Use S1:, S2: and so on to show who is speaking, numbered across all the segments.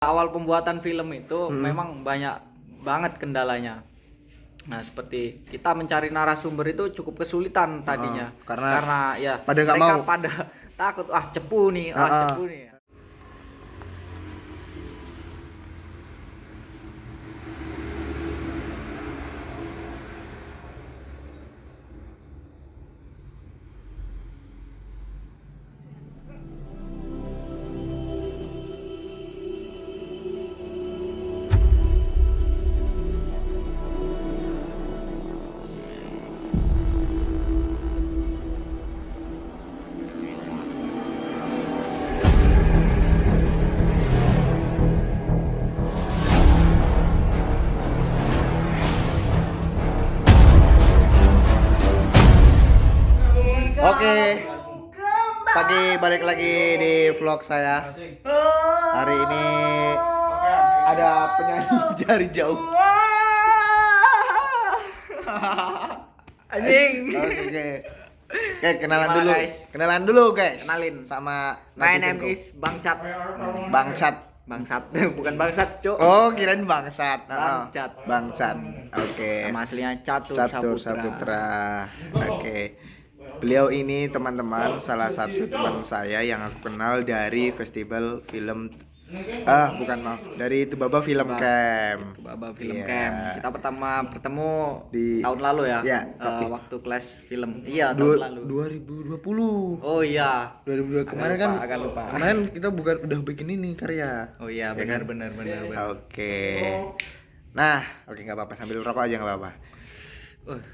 S1: Awal pembuatan film itu memang banyak banget kendalanya. Nah, seperti kita mencari narasumber itu cukup kesulitan tadinya. Karena ya
S2: pada nggak
S1: mereka
S2: mau.
S1: pada takut, cepu nih, cepu nih.
S2: Oke, pagi balik lagi di vlog saya. Hari ini ada penyanyi dari jauh.
S1: Anjing.
S2: Oke, kenalan
S1: Gimana,
S2: dulu.
S1: guys?
S2: Kenalan dulu, guys.
S1: Kenalin.
S2: Sama
S1: My name
S2: netizenku.
S1: is Bangcat.
S2: Bangsat.
S1: Bangsat, bukan bangsat, Cuk.
S2: Oh, kirain bangsat.
S1: Bangsat.
S2: Bangsat. Oke.
S1: Nama aslinya Catur
S2: Catur
S1: Saputra.
S2: Saputra. Oke. Beliau ini teman-teman salah satu teman saya yang aku kenal dari festival film dari Tubaba Film Camp.
S1: Baba Film
S2: Iya.
S1: Camp. Kita pertama bertemu
S2: Di-
S1: tahun lalu ya.
S2: Iya, tapi-
S1: Waktu kelas film. Iya, tahun lalu.
S2: 2020.
S1: Oh iya.
S2: 2020 kemarin
S1: lupa,
S2: kan.
S1: agak lupa.
S2: Kemarin kita bukan udah bikin ini karya.
S1: Oh iya,
S2: Ya
S1: benar
S2: kan?
S1: benar.
S2: Oke. Nah, oke nggak apa-apa sambil rokok aja nggak apa-apa.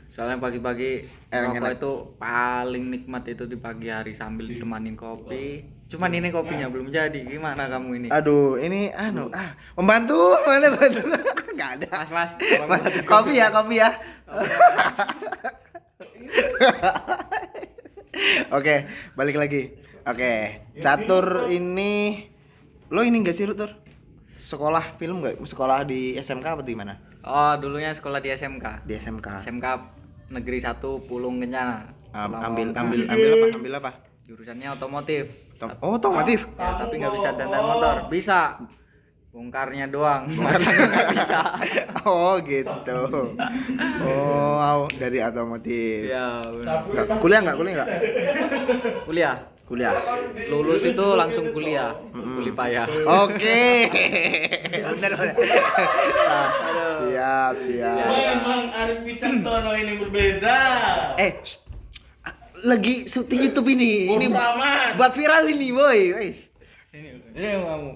S1: Soalnya pagi-pagi
S2: Yang
S1: rokok
S2: enak.
S1: itu paling nikmat itu di pagi hari sambil ditemanin kopi. Cuman ini kopinya belum jadi. Gimana kamu ini?
S2: Aduh, ini membantu mana bantu? Nggak ada.
S1: Mas.
S2: Kopi ya. Oke, balik lagi. Oke, Catur ini lo ini enggak sih, Tur? Sekolah film enggak? Sekolah di SMK apa di mana?
S1: Oh, dulunya sekolah di SMK.
S2: Di SMK.
S1: SMK Negeri 1 Pulung Kencana.
S2: Ambil apa?
S1: Jurusannya otomotif.
S2: Otomotif.
S1: Ya, tapi nggak bisa dandan motor. Bisa. Bongkarnya doang. Masanya nggak bisa.
S2: Oh, gitu. Oh, dari otomotif.
S1: Ya,
S2: Kuliah enggak?
S1: kuliah. Lulus itu langsung kuliah. Kuli payah.
S2: Oke. Benar.
S1: Aduh.
S2: Siap.
S3: Memang Arif Wicaksono ini berbeda.
S2: Lagi syuting YouTube ini. Ini
S3: Amat.
S2: buat viral ini, boy. Guys.
S1: Ini kamu.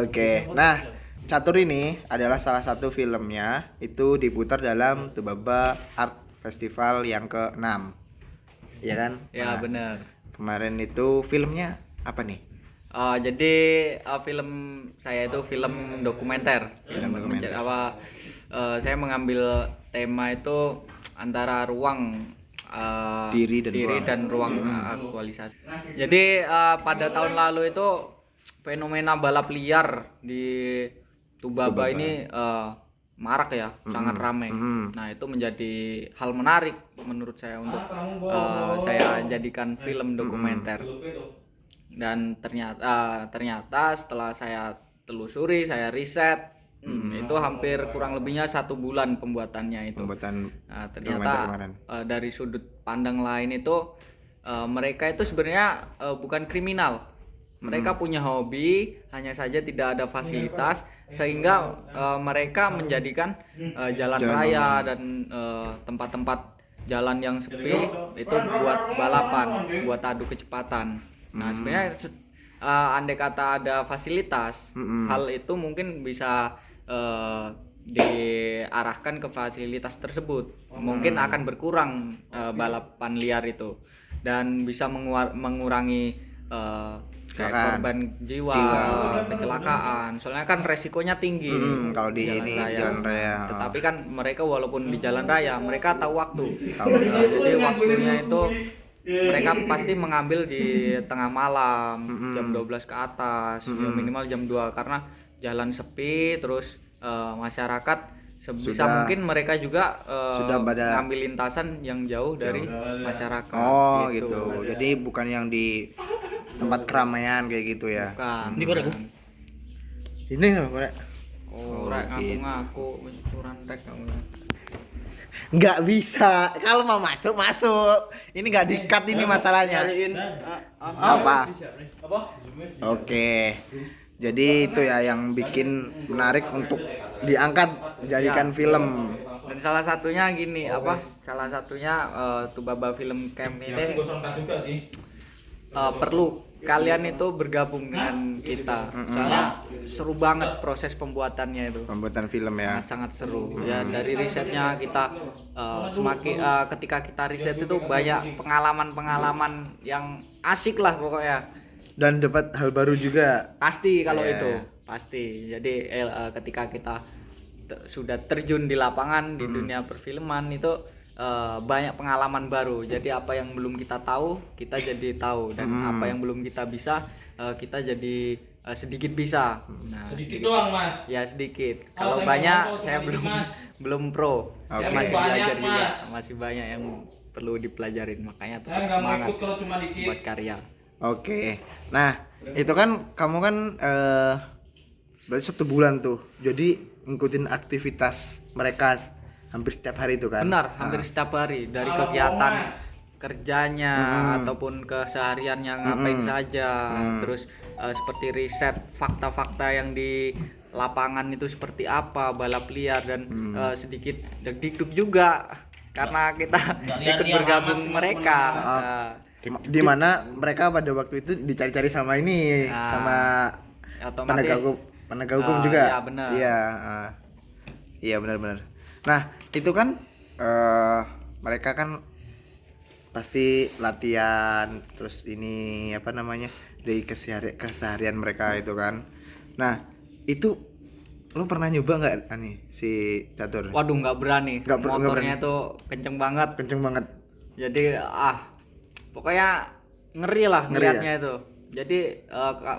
S2: Oke. Nah, Catur ini adalah salah satu filmnya itu diputar dalam Tubaba Art Festival yang ke-6. Iya kan?
S1: Ya,
S2: Nah,
S1: benar.
S2: kemarin itu filmnya apa nih?
S1: Jadi film saya itu film dokumenter. Saya mengambil tema itu antara ruang
S2: Diri dan
S1: ruang aktualisasi. Jadi pada tahun lalu itu fenomena balap liar di Tubaba ini marak ya, sangat ramai. Nah, itu menjadi hal menarik menurut saya untuk saya jadikan film dokumenter. Dan ternyata setelah saya telusuri, saya riset, itu hampir kurang lebihnya 1 bulan pembuatannya itu. Nah, ternyata dari sudut pandang lain itu mereka itu sebenarnya bukan kriminal. Mereka punya hobi, hanya saja tidak ada fasilitas sehingga mereka menjadikan jalan raya dan tempat-tempat jalan yang sepi itu buat balapan, buat adu kecepatan. Nah, sebenarnya andai kata ada fasilitas, hal itu mungkin bisa diarahkan ke fasilitas tersebut. Mungkin akan berkurang balapan liar itu dan bisa mengurangi kayak korban jiwa, kecelakaan. Soalnya kan resikonya tinggi
S2: kalau di jalan raya.
S1: Tetapi kan mereka walaupun di jalan raya, mereka tahu waktu. Jadi waktunya itu mereka pasti mengambil di tengah malam, jam 12 ke atas, ya minimal jam 2 karena jalan sepi, terus masyarakat sebisa mungkin mereka juga
S2: sudah pada
S1: ngambil lintasan yang jauh dari masyarakat.
S2: Oh, gitu. Jadi bukan yang di tempat keramaian kayak gitu ya.
S1: Bukan.
S3: Ini korek, Bu?
S2: Ini nggak boleh.
S1: Korek
S2: gitu.
S1: ngaku-ngaku ukuran rek kamu.
S2: Nggak bisa. Kalau mau masuk masuk. Ini nggak di-cut ini masalahnya. Apa? Oke. Jadi itu ya yang bikin menarik untuk diangkat jadikan film.
S1: Dan salah satunya gini, salah satunya Tubaba Film Camp ini perlu kalian itu bergabung dengan kita. Soalnya seru banget proses pembuatannya itu.
S2: Pembuatan film ya.
S1: Sangat seru. Ya dari risetnya kita semakin ketika kita riset itu banyak pengalaman-pengalaman yang asik lah pokoknya.
S2: Dan dapat hal baru juga.
S1: Pasti kalau
S2: Iya,
S1: itu,
S2: iya.
S1: pasti. Jadi ketika kita sudah terjun di lapangan di dunia perfilman itu banyak pengalaman baru. Jadi apa yang belum kita tahu, kita jadi tahu, dan apa yang belum kita bisa, kita jadi sedikit bisa. Nah,
S3: Sedikit doang, Mas.
S1: ya sedikit.
S3: Kalau
S1: Kalau
S3: saya
S1: banyak
S3: mau
S1: saya
S3: sedikit,
S1: belum
S3: Mas.
S1: belum pro. Saya
S2: Oke.
S1: masih
S3: Banyak,
S1: belajar juga.
S3: Mas.
S1: Masih banyak yang perlu dipelajarin. Makanya
S3: Saya
S1: tetap
S3: nggak mau
S1: semangat
S3: ikut kalau cuma dikit.
S1: buat karya.
S2: Oke. Nah, itu kan kamu kan berarti 1 bulan tuh. Jadi ngikutin aktivitas mereka hampir setiap hari itu kan.
S1: Benar, hampir setiap hari dari
S3: Kalau
S1: kegiatan
S3: mau, Mas.
S1: kerjanya ataupun kesehariannya ngapain saja. Terus seperti riset fakta-fakta yang di lapangan itu seperti apa, balap liar, dan sedikit deg-deg juga karena kita ikut
S3: liar-liar
S1: bergabung
S3: amat sih, Mas,
S1: mereka.
S2: Di mana mereka pada waktu itu dicari-cari sama ini,
S1: Nah,
S2: sama
S1: otomatis
S2: penegak hukum juga.
S1: iya, benar.
S2: Iya, iya benar-benar. Nah, itu kan mereka kan pasti latihan, terus ini apa namanya, dari keseharian mereka itu kan. Nah, itu lu pernah nyoba nggak nih si Catur?
S1: Waduh, nggak berani.
S2: Nggak
S1: Motornya
S2: berani.
S1: tuh kenceng banget.
S2: Kenceng banget.
S1: Jadi pokoknya ngeri lah
S2: Ngeri
S1: ngelihatnya itu. Jadi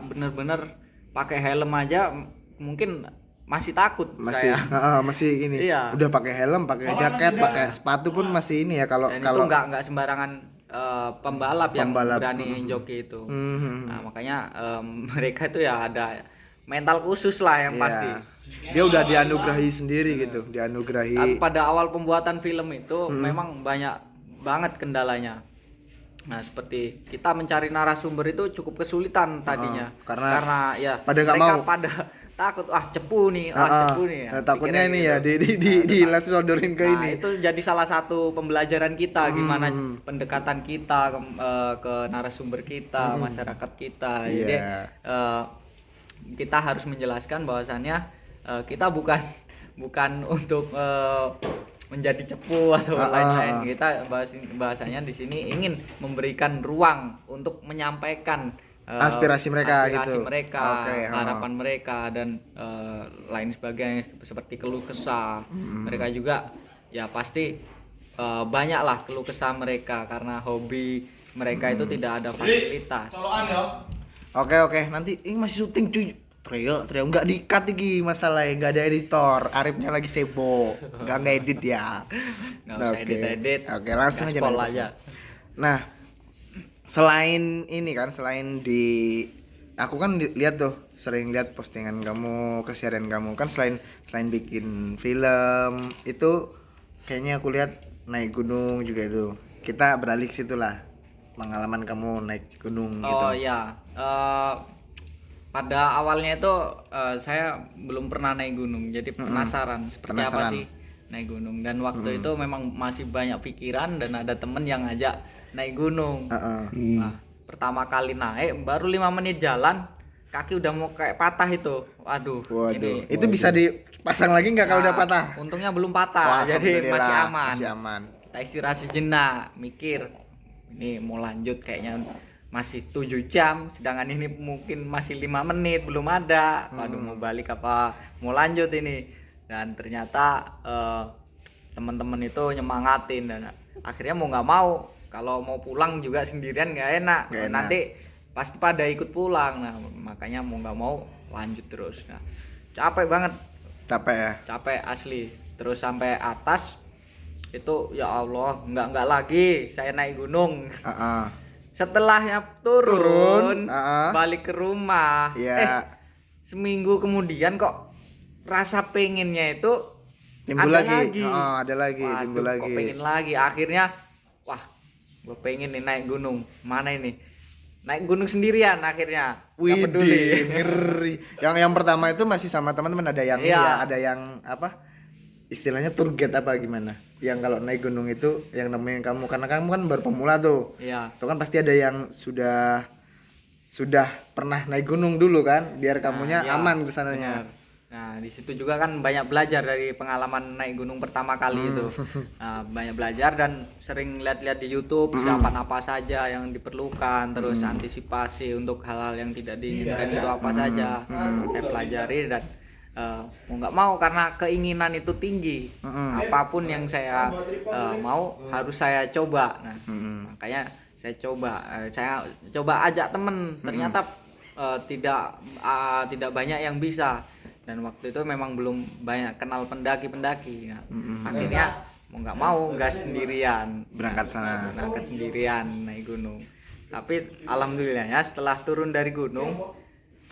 S1: bener-bener pakai helm aja mungkin masih takut
S2: Masih
S1: saya.
S2: masih ini.
S1: Iya.
S2: Udah pakai helm, pakai jaket, pakai sepatu pun masih ini ya kalau
S1: Dan
S2: kalau
S1: itu nggak sembarangan pembalap yang
S2: Pembalap,
S1: berani joki itu.
S2: Mhm.
S1: Nah, makanya mereka itu ya ada mental khusus lah yang
S2: Iya.
S1: pasti.
S2: Dia udah dianugerahi sendiri gitu, dianugerahi.
S1: Tapi pada awal pembuatan film itu memang banyak banget kendalanya. Nah, seperti kita mencari narasumber itu cukup kesulitan tadinya.
S2: karena
S1: ya
S2: pada nggak
S1: mereka
S2: mau.
S1: pada takut, cepu nih, cepu nih.
S2: Nah, takutnya ini
S1: Pikirnya
S2: ya
S1: gitu.
S2: di sodorin ke
S1: Nah,
S2: ini.
S1: itu jadi salah satu pembelajaran kita gimana pendekatan kita ke narasumber kita, masyarakat kita.
S2: Iya.
S1: Jadi kita harus menjelaskan bahwasannya kita bukan untuk menjadi cepu atau lain-lain. Kita bahasanya di sini ingin memberikan ruang untuk menyampaikan
S2: Aspirasi mereka gitu.
S1: mereka,
S2: Oke,
S1: harapan mereka, dan lain sebagainya seperti keluh kesah. Mereka juga ya pasti banyak lah keluh kesah mereka karena hobi mereka itu tidak ada fasilitas.
S3: Colokan ya.
S2: Oke, nanti ini masih syuting cuy. Trio nggak di-cut iki masalahnya, nggak ada editor. Arifnya lagi sibuk, nggak ngedit ya.
S1: Nggak usah edit-edit.
S2: Oke, langsung aja.
S1: gaspol
S2: nanti.
S1: aja.
S2: Nah, selain ini kan, selain di aku kan lihat tuh, sering lihat postingan kamu, keseharian kamu kan, selain bikin film itu kayaknya aku lihat naik gunung juga itu. Kita beralih ke situ lah. Pengalaman kamu naik gunung gitu.
S1: Oh ya, pada awalnya itu saya belum pernah naik gunung, jadi penasaran seperti apa
S2: Penasaran.
S1: sih naik gunung. Dan waktu itu memang masih banyak pikiran dan ada temen yang ngajak naik gunung. Nah, pertama kali naik baru 5 menit jalan, kaki udah mau kayak patah itu. Waduh,
S2: Waduh, itu bisa dipasang lagi nggak kalau udah patah?
S1: Untungnya belum patah, jadi
S2: Alhamdulillah,
S1: masih aman.
S2: Masih aman.
S1: Kita istirahat sejenak, mikir ini mau lanjut kayaknya masih 7 jam, sedangkan ini mungkin masih 5 menit belum ada. Waduh, mau balik apa mau lanjut ini. Dan ternyata teman-teman itu nyemangatin, dan akhirnya mau nggak mau kalau mau pulang juga sendirian nggak enak.
S2: Nggak enak.
S1: Nanti pasti pada ikut pulang. Nah, makanya mau nggak mau lanjut terus. Nah, capek banget,
S2: Capek ya?
S1: capek asli. Terus sampai atas itu ya Allah, nggak lagi saya naik gunung. Setelahnya turun,
S2: Turun,
S1: balik ke rumah.
S2: Ya.
S1: seminggu kemudian kok rasa pengennya itu
S2: Timbul
S1: ada
S2: lagi. Oh, ada lagi,
S1: Waduh,
S2: timbul lagi.
S1: kok pengen lagi. Akhirnya wah, gue pengen nih naik gunung. Mana ini? Naik gunung sendirian akhirnya. Nggak peduli.
S2: Widih, ngeri. Yang pertama itu masih sama teman-teman, ada yang ini
S1: Iya.
S2: ya, ada yang apa? Istilahnya tour guide apa gimana? Yang kalau naik gunung itu yang nemenin kamu, karena kamu kan baru pemula tuh.
S1: Iya.
S2: Itu kan pasti ada yang sudah pernah naik gunung dulu kan, biar kamunya
S1: iya,
S2: aman kesananya.
S1: benar. Nah, di situ juga kan banyak belajar dari pengalaman naik gunung pertama kali itu. Nah, banyak belajar dan sering lihat-lihat di YouTube persiapan apa saja yang diperlukan, terus antisipasi untuk hal-hal yang tidak diinginkan itu apa saja. Saya pelajari dan mau nggak mau karena keinginan itu tinggi. Apapun yang saya mau harus saya coba. Nah, makanya saya coba ajak temen. Ternyata tidak banyak yang bisa. Dan waktu itu memang belum banyak kenal pendaki-pendaki. Nah, akhirnya mau nggak mau gas sendirian,
S2: Berangkat sana.
S1: berangkat sendirian naik gunung. Tapi alhamdulillahnya setelah turun dari gunung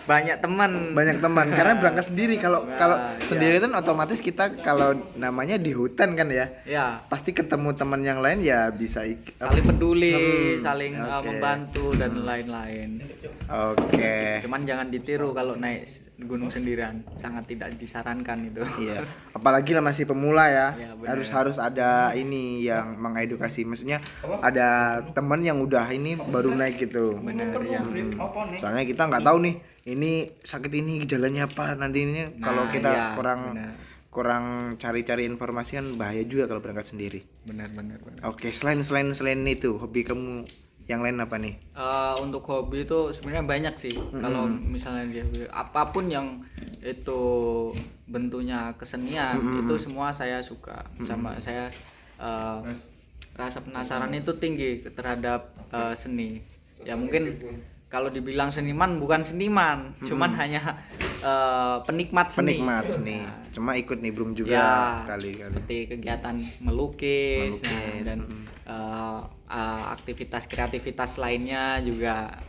S1: banyak teman.
S2: Banyak teman karena berangkat sendiri. Kalau
S1: Nah,
S2: sendiri kan otomatis kita kalau namanya di hutan kan ya.
S1: Ya,
S2: Pasti ketemu teman yang lain ya bisa
S1: saling peduli, saling
S2: oke.
S1: membantu dan lain-lain.
S2: Oke.
S1: Cuman jangan ditiru kalau naik gunung sendirian, sangat tidak disarankan itu.
S2: Iya. Apalagi lah masih pemula ya.
S1: Iya, benar.
S2: Harus ada ini yang mengedukasi. Maksudnya ada teman yang udah ini baru naik gitu.
S1: Benar ya.
S2: Soalnya kita nggak tahu nih ini sakit ini gejalanya apa nanti ini kalau kita
S1: iya, benar.
S2: kurang cari-cari informasi kan bahaya juga kalau berangkat sendiri.
S1: Benar.
S2: Oke, selain itu hobi kamu yang lain apa nih?
S1: Untuk hobi itu sebenarnya banyak sih. Kalau misalnya dia apapun yang itu bentuknya kesenian itu semua saya suka. Sama saya rasa penasaran itu tinggi terhadap seni. Ya mungkin kalau dibilang seniman bukan seniman, cuman hanya penikmat seni.
S2: Penikmat seni. Cuma ikut nibrum juga
S1: Ya,
S2: sekali-kali.
S1: seperti kegiatan melukis, nah,
S2: Melukis,
S1: dan aktivitas kreativitas lainnya juga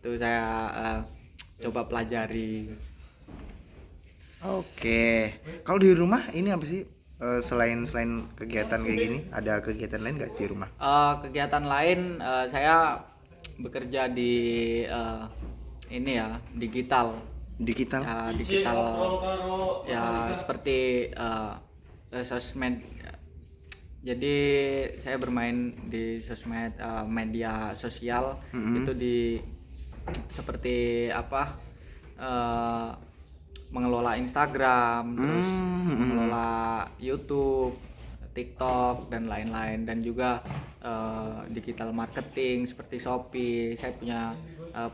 S1: itu saya coba pelajari.
S2: Oke. Kalau di rumah ini apa sih? Selain kegiatan kayak gini, ada kegiatan lain nggak di rumah?
S1: Kegiatan lain saya bekerja di ini ya digital.
S2: Digital?
S1: Digital ya seperti sosmed. Jadi saya bermain di sosmed media sosial itu di seperti apa mengelola Instagram, terus mengelola YouTube, TikTok dan lain-lain, dan juga digital marketing seperti Shopee. Saya punya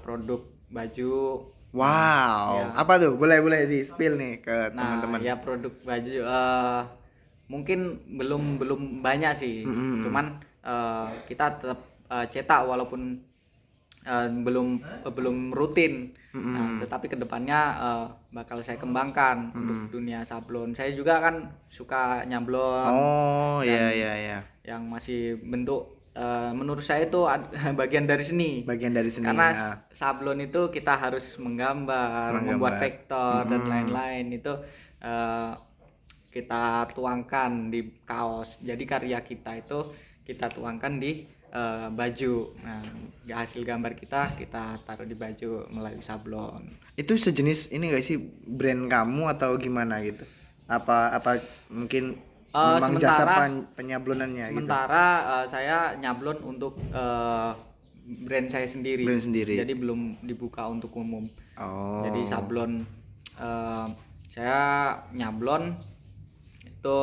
S1: produk baju.
S2: Wow.
S1: Ya.
S2: Apa tuh? Boleh di spill nih ke teman-teman.
S1: Ya produk baju mungkin belum banyak sih. Cuman kita tetap cetak walaupun belum rutin. Nah, tetapi kedepannya bakal saya kembangkan untuk dunia sablon. Saya juga kan suka nyablon.
S2: Oh, iya.
S1: Yang masih bentuk menurut saya itu bagian dari seni.
S2: Bagian dari seni.
S1: Karena
S2: ya.
S1: sablon itu kita harus menggambar, membuat vektor dan lain-lain itu kita tuangkan di kaos. Jadi karya kita itu kita tuangkan di baju. Nah, hasil gambar kita taruh di baju melalui sablon.
S2: Itu sejenis ini nggak sih brand kamu atau gimana gitu? Apa mungkin memang jasa penyablonannya gitu?
S1: Sementara saya nyablon untuk brand saya sendiri.
S2: Brand sendiri.
S1: Jadi belum dibuka untuk umum.
S2: Oh.
S1: Jadi sablon saya nyablon itu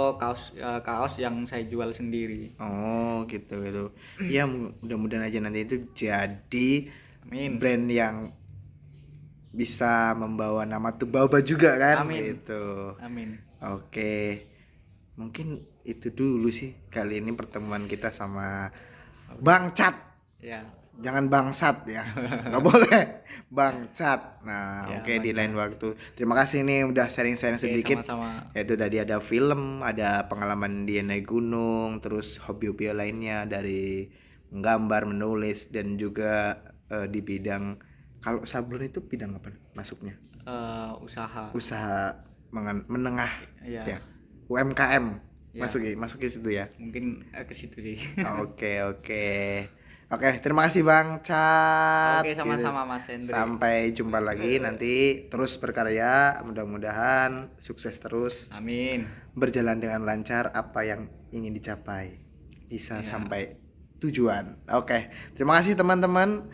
S1: kaos yang saya jual sendiri.
S2: Oh, gitu. Ya, mudah-mudahan aja nanti itu jadi
S1: Amin.
S2: brand yang bisa membawa nama Tubaba juga kan?
S1: Amin.
S2: Gitu.
S1: Amin.
S2: Oke. Mungkin itu dulu sih kali ini pertemuan kita sama Bang Cat.
S1: Ya.
S2: Jangan bangsat ya. Nggak boleh. Bang Cat. Nah,
S1: Ya,
S2: oke, di lain waktu. Terima kasih nih udah sharing-sharing
S1: Oke,
S2: sedikit.
S1: sama-sama.
S2: Yaitu tadi ada film, ada pengalaman dia naik gunung, terus hobi-hobi lainnya dari menggambar, menulis, dan juga di bidang, kalau sablon itu bidang apa masuknya?
S1: usaha
S2: menengah
S1: ya.
S2: ya. UMKM.
S1: Ya.
S2: Masuk ke situ ya.
S1: Mungkin ke situ sih.
S2: Oke. Oke, terima kasih Bang Cat.
S1: Oke, sama-sama Mas Hendri.
S2: Sampai jumpa lagi nanti, terus berkarya, mudah-mudahan sukses terus.
S1: Amin.
S2: Berjalan dengan lancar, apa yang ingin dicapai bisa sampai tujuan. Oke, terima kasih teman-teman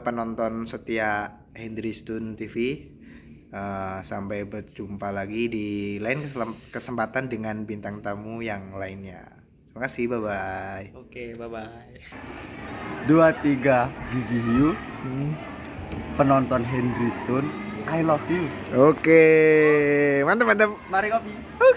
S2: penonton setia Hendri Stun TV. Sampai berjumpa lagi di lain kesempatan dengan bintang tamu yang lainnya. Terima kasih, bye-bye.
S1: Oke, bye-bye.
S4: 2-3 gigi hiu. Penonton Hendri Stone, I love you.
S2: Oke, mantap.
S1: Mari kopi.